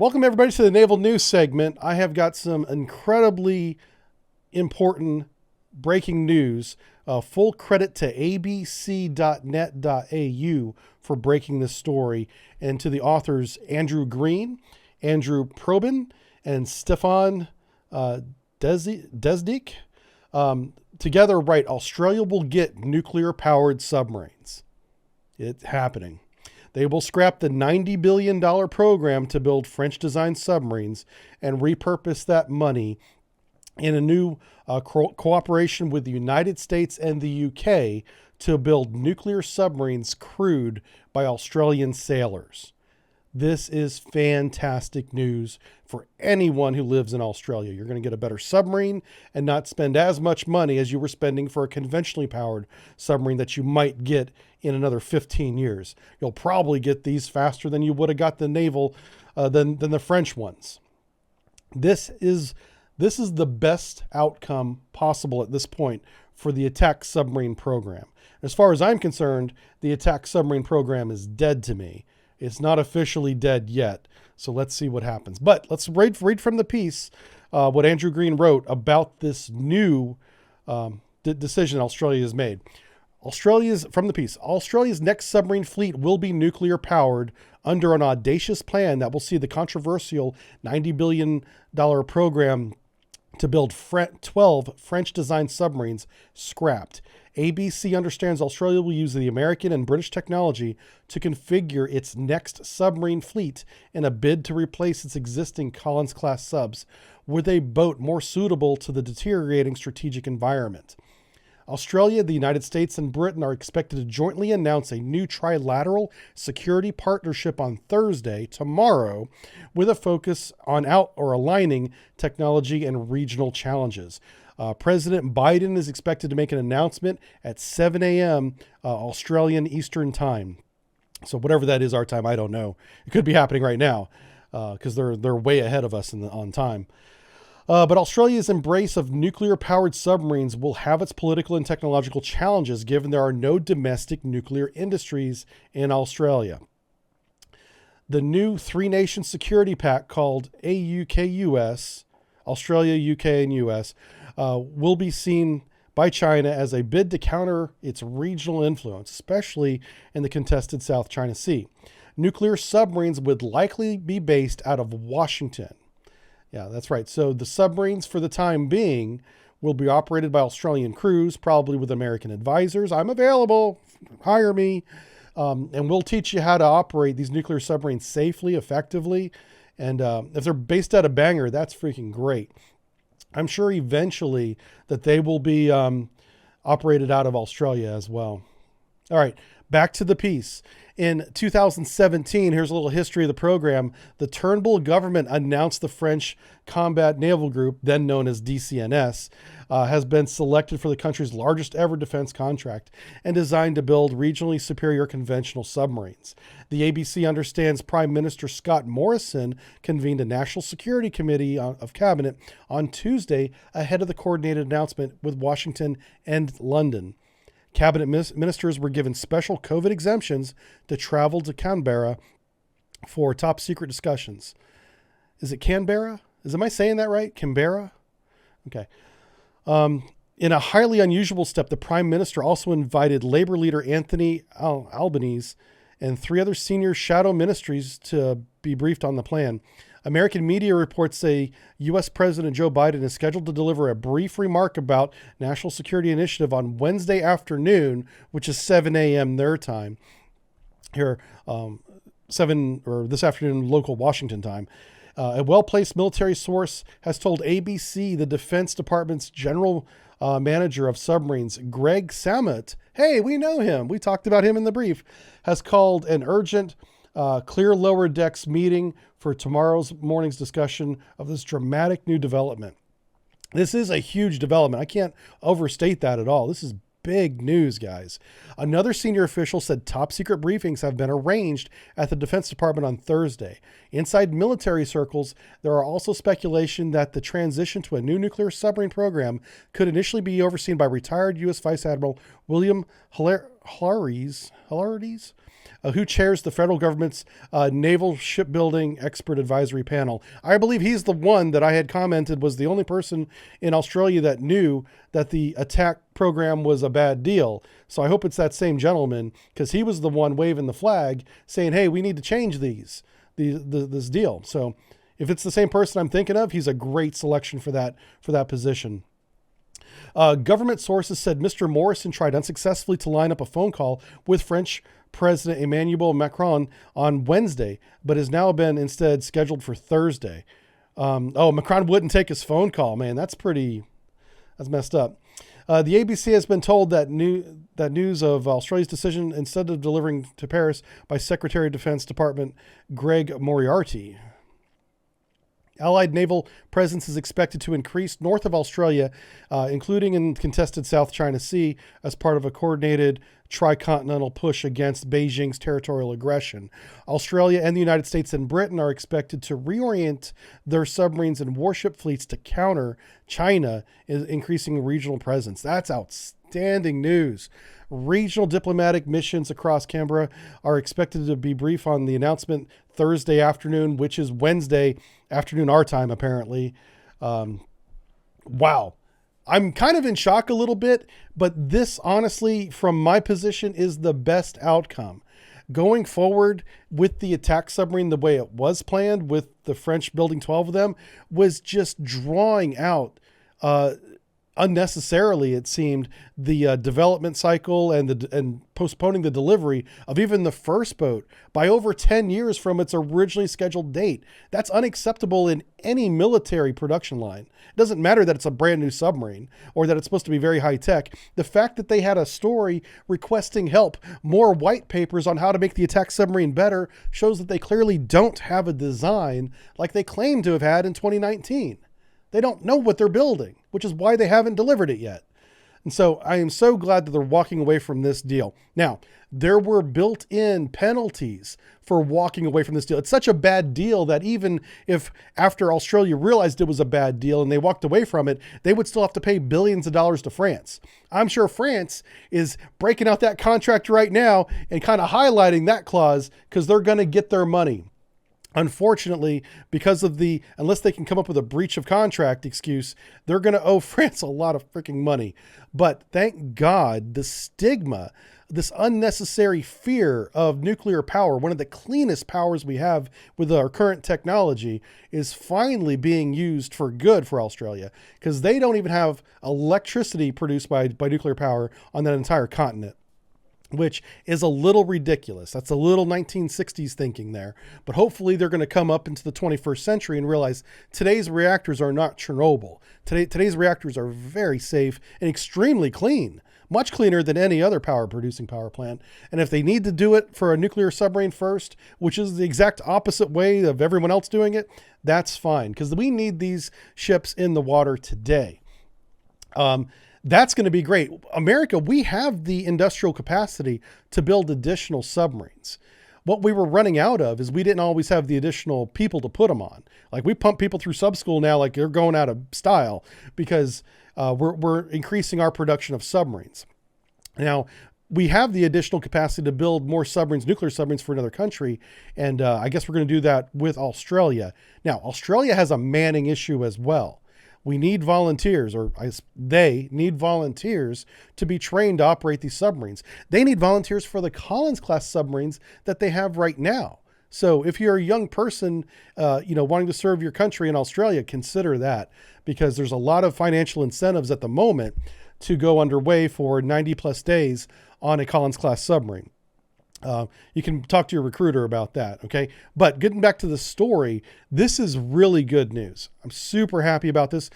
Welcome everybody to the Naval News segment. I have got some incredibly important breaking news. Full credit to abc.net.au for breaking this story, and to the authors Andrew Green, Andrew Probin, and Stefan Desdik. Together write, Australia will get nuclear-powered submarines. It's happening. They will scrap the $90 billion program to build French-designed submarines and repurpose that money in a new cooperation with the United States and the UK to build nuclear submarines crewed by Australian sailors. This is fantastic news for anyone who lives in Australia. You're going to get a better submarine and not spend as much money as you were spending for a conventionally powered submarine that you might get in another 15 years. You'll probably get these faster than you would have got the naval than the French ones. This is the best outcome possible at this point for the attack submarine program. As far as I'm concerned, the attack submarine program is dead to me. It's not officially dead yet, so let's see what happens. But let's read from the piece what Andrew Green wrote about this new decision Australia has made. From the piece, Australia's next submarine fleet will be nuclear powered under an audacious plan that will see the controversial $90 billion program to build 12 French-designed submarines scrapped. ABC understands Australia will use the American and British technology to configure its next submarine fleet in a bid to replace its existing Collins-class subs with a boat more suitable to the deteriorating strategic environment. Australia, the United States, and Britain are expected to jointly announce a new trilateral security partnership on Thursday, tomorrow, with a focus on aligning technology and regional challenges. President Biden is expected to make an announcement at 7 a.m. Australian Eastern Time. So whatever that is our time, I don't know. It could be happening right now because they're way ahead of us on time. But Australia's embrace of nuclear-powered submarines will have its political and technological challenges given there are no domestic nuclear industries in Australia. The new three-nation security pact called AUKUS, Australia, UK, and US, will be seen by China as a bid to counter its regional influence, especially in the contested South China Sea. Nuclear submarines would likely be based out of Washington. Yeah, that's right. So the submarines, for the time being, will be operated by Australian crews, probably with American advisors. I'm available. Hire me. And we'll teach you how to operate these nuclear submarines safely, effectively. And if they're based out of Bangor, that's freaking great. I'm sure eventually that they will be operated out of Australia as well. All right, back to the piece. In 2017, here's a little history of the program. The Turnbull government announced the French Combat Naval Group, then known as DCNS, has been selected for the country's largest ever defense contract and designed to build regionally superior conventional submarines. The ABC understands Prime Minister Scott Morrison convened a National Security Committee of Cabinet on Tuesday ahead of the coordinated announcement with Washington and London. Cabinet ministers were given special COVID exemptions to travel to Canberra for top secret discussions. Is it Canberra? Am I saying that right? Canberra? Okay. In a highly unusual step, the Prime Minister also invited Labour leader Anthony Albanese and 3 other senior shadow ministries to be briefed on the plan. American media reports say U.S. President Joe Biden is scheduled to deliver a brief remark about National Security Initiative on Wednesday afternoon, which is 7 a.m. their time. Here, 7 or this afternoon local Washington time. A well-placed military source has told ABC the Defense Department's general manager of submarines, Greg Samet, hey, we know him. We talked about him in the brief, has called an urgent clear lower decks meeting for tomorrow's morning's discussion of this dramatic new development. This is a huge development. I can't overstate that at all. This is big news, guys. Another senior official said top secret briefings have been arranged at the Defense Department on Thursday. Inside military circles, there are also speculation that the transition to a new nuclear submarine program could initially be overseen by retired U.S. Vice Admiral William Hilarides, who chairs the federal government's Naval Shipbuilding Expert Advisory Panel. I believe he's the one that I had commented was the only person in Australia that knew that the attack program was a bad deal. So I hope it's that same gentleman, because he was the one waving the flag saying, hey, we need to change this deal. So if it's the same person I'm thinking of, he's a great selection for that position. Government sources said Mr. Morrison tried unsuccessfully to line up a phone call with French President Emmanuel Macron on Wednesday, but has now been instead scheduled for Thursday. Macron wouldn't take his phone call. Man, that's messed up. The ABC has been told that news of Australia's decision, instead of delivering to Paris by Secretary of Defense Department Greg Moriarty. Allied naval presence is expected to increase north of Australia, including in contested South China Sea, as part of a coordinated tricontinental push against Beijing's territorial aggression. Australia and the United States and Britain are expected to reorient their submarines and warship fleets to counter China increasing regional presence. That's outstanding news. Regional diplomatic missions across Canberra are expected to be briefed on the announcement Thursday afternoon, which is Wednesday afternoon our time, apparently. Wow. I'm kind of in shock a little bit, but this honestly, from my position, is the best outcome. Going forward with the attack submarine the way it was planned, with the French building 12 of them, was just drawing out unnecessarily, it seemed, the development cycle and postponing the delivery of even the first boat by over 10 years from its originally scheduled date. That's unacceptable in any military production line. It doesn't matter that it's a brand new submarine or that it's supposed to be very high tech. The fact that they had a story requesting help, more white papers on how to make the attack submarine better, shows that they clearly don't have a design like they claim to have had in 2019. They don't know what they're building, which is why they haven't delivered it yet. And so I am so glad that they're walking away from this deal. Now, there were built-in penalties for walking away from this deal. It's such a bad deal that even if after Australia realized it was a bad deal and they walked away from it, they would still have to pay billions of dollars to France. I'm sure France is breaking out that contract right now and kind of highlighting that clause because they're going to get their money. Unfortunately, because of unless they can come up with a breach of contract excuse, they're going to owe France a lot of freaking money. But thank God, the stigma, this unnecessary fear of nuclear power, one of the cleanest powers we have with our current technology, is finally being used for good for Australia, because they don't even have electricity produced by nuclear power on that entire continent, which is a little ridiculous. That's a little 1960s thinking there. But hopefully they're going to come up into the 21st century and realize today's reactors are not Chernobyl. Today's reactors are very safe and extremely clean, much cleaner than any other producing power plant. And if they need to do it for a nuclear submarine first, which is the exact opposite way of everyone else doing it, that's fine, because we need these ships in the water today. That's going to be great. America, we have the industrial capacity to build additional submarines. What we were running out of is we didn't always have the additional people to put them on. Like, we pump people through sub school now like they're going out of style because we're increasing our production of submarines. Now, we have the additional capacity to build more submarines, nuclear submarines, for another country. And I guess we're going to do that with Australia. Now, Australia has a manning issue as well. We need volunteers, they need volunteers to be trained to operate these submarines. They need volunteers for the Collins-class submarines that they have right now. So if you're a young person, wanting to serve your country in Australia, consider that, because there's a lot of financial incentives at the moment to go underway for 90 plus days on a Collins-class submarine. You can talk to your recruiter about that. Okay. But getting back to the story, this is really good news. I'm super happy about this.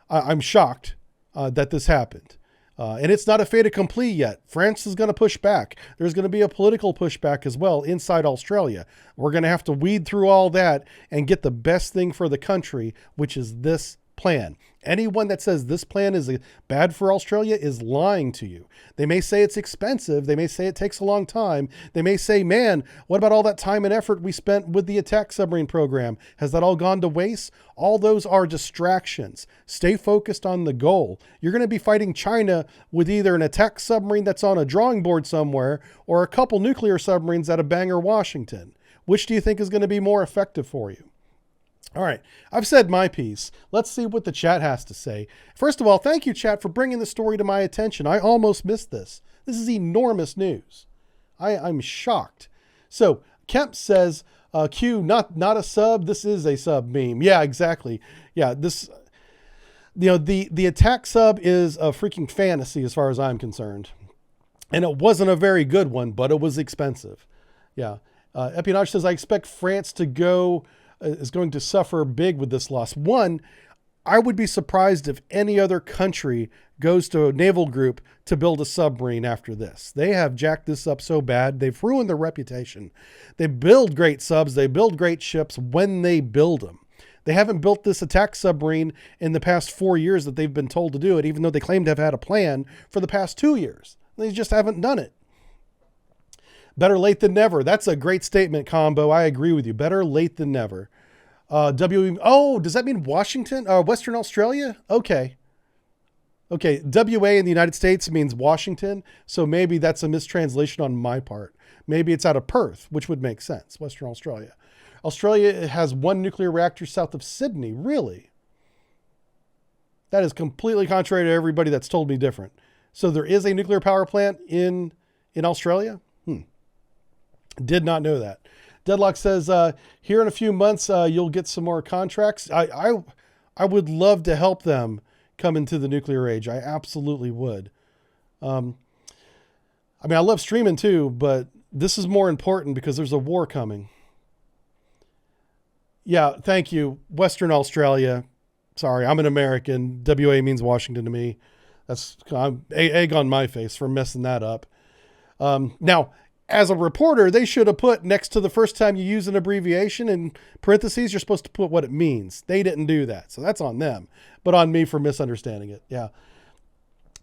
I'm shocked that this happened. And it's not a fait accompli yet. France is going to push back. There's going to be a political pushback as well inside Australia. We're going to have to weed through all that and get the best thing for the country, which is this plan. Anyone that says this plan is bad for Australia is lying to you. They may say it's expensive. They may say it takes a long time. They may say, man, what about all that time and effort we spent with the attack submarine program? Has that all gone to waste? All those are distractions. Stay focused on the goal. You're going to be fighting China with either an attack submarine that's on a drawing board somewhere or a couple nuclear submarines at a Bangor, Washington. Which do you think is going to be more effective for you? All right, I've said my piece. Let's see what the chat has to say. First of all, thank you, chat, for bringing the story to my attention. I almost missed this. This is enormous news. I'm shocked. So Kemp says, Q, not a sub. This is a sub meme. Yeah, exactly. Yeah, this, the attack sub is a freaking fantasy as far as I'm concerned. And it wasn't a very good one, but it was expensive. Yeah. Espionage says, I expect France is going to suffer big with this loss. One, I would be surprised if any other country goes to a Naval Group to build a submarine after this. They have jacked this up so bad. They've ruined their reputation. They build great subs. They build great ships when they build them. They haven't built this attack submarine in the past 4 years that they've been told to do it, even though they claim to have had a plan for the past 2 years. They just haven't done it. Better late than never. That's a great statement, Combo. I agree with you. Better late than never. Oh, does that mean Washington? Western Australia? Okay. Okay. WA in the United States means Washington. So maybe that's a mistranslation on my part. Maybe it's out of Perth, which would make sense. Western Australia. Australia has one nuclear reactor south of Sydney. Really? That is completely contrary to everybody that's told me different. So there is a nuclear power plant in Australia? Did not know that. Deadlock says, here in a few months, you'll get some more contracts. I would love to help them come into the nuclear age. I absolutely would. I mean, I love streaming too, but this is more important because there's a war coming. Yeah, thank you. Western Australia. Sorry, I'm an American. WA means Washington to me. That's egg on my face for messing that up. Now, as a reporter, they should have put next to the first time you use an abbreviation in parentheses, you're supposed to put what it means. They didn't do that. So that's on them, but on me for misunderstanding it. Yeah.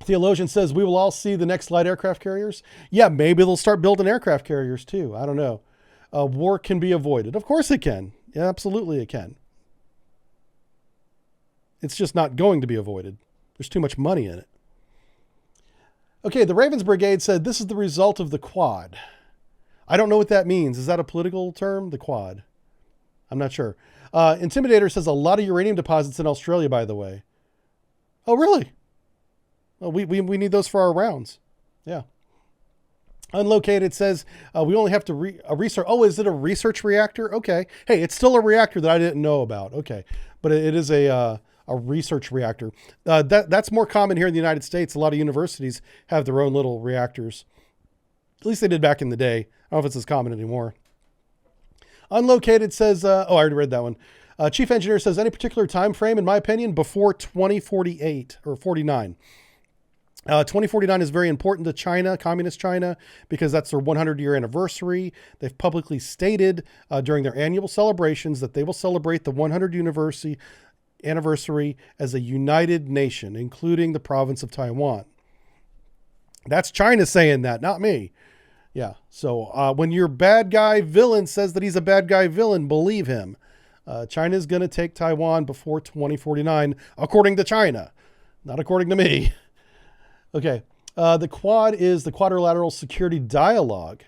Theologian says, we will all see the next light aircraft carriers. Yeah, maybe they'll start building aircraft carriers too. I don't know. War can be avoided. Of course it can. Yeah, absolutely it can. It's just not going to be avoided. There's too much money in it. Okay, the Ravens Brigade said this is the result of the Quad. I don't know what that means. Is that a political term? The Quad. I'm not sure. Intimidator says a lot of uranium deposits in Australia, by the way. Oh, really? Well, we need those for our rounds. Yeah. Unlocated says we only have to research. Oh, is it a research reactor? Okay. Hey, it's still a reactor that I didn't know about. Okay. But it is a research reactor. That's more common here in the United States. A lot of universities have their own little reactors. At least they did back in the day. I don't know if it's as common anymore. Unlocated says, I already read that one. Chief Engineer says, any particular time frame, in my opinion, before 2048 or 49. 2049 is very important to China, Communist China, because that's their 100-year anniversary. They've publicly stated during their annual celebrations that they will celebrate the 100 anniversary as a united nation, including the province of Taiwan. That's China saying that, not me. Yeah. So when your bad guy villain says that he's a bad guy villain, believe him. China's going to take Taiwan before 2049, according to China, not according to me. Okay. The Quad is the Quadrilateral Security Dialogue.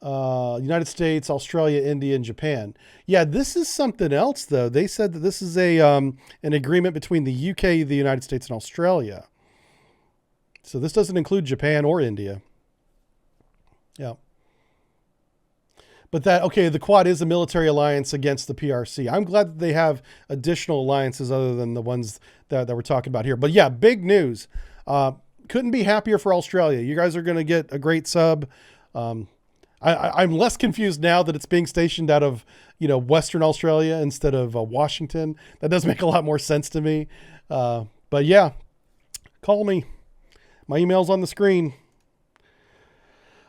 United States, Australia, India, and Japan. Yeah, this is something else, though. They said that this is an agreement between the UK, the United States, and Australia. So this doesn't include Japan or India. Yeah. But the Quad is a military alliance against the PRC. I'm glad that they have additional alliances other than the ones that we're talking about here. But yeah, big news. Couldn't be happier for Australia. You guys are going to get a great sub. I'm less confused now that it's being stationed out of, Western Australia instead of Washington. That does make a lot more sense to me. But yeah, call me. My email's on the screen.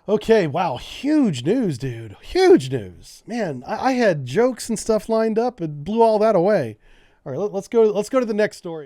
Okay. Wow. Huge news, dude. Huge news, man. I had jokes and stuff lined up and blew all that away. All right, let's go to the next story.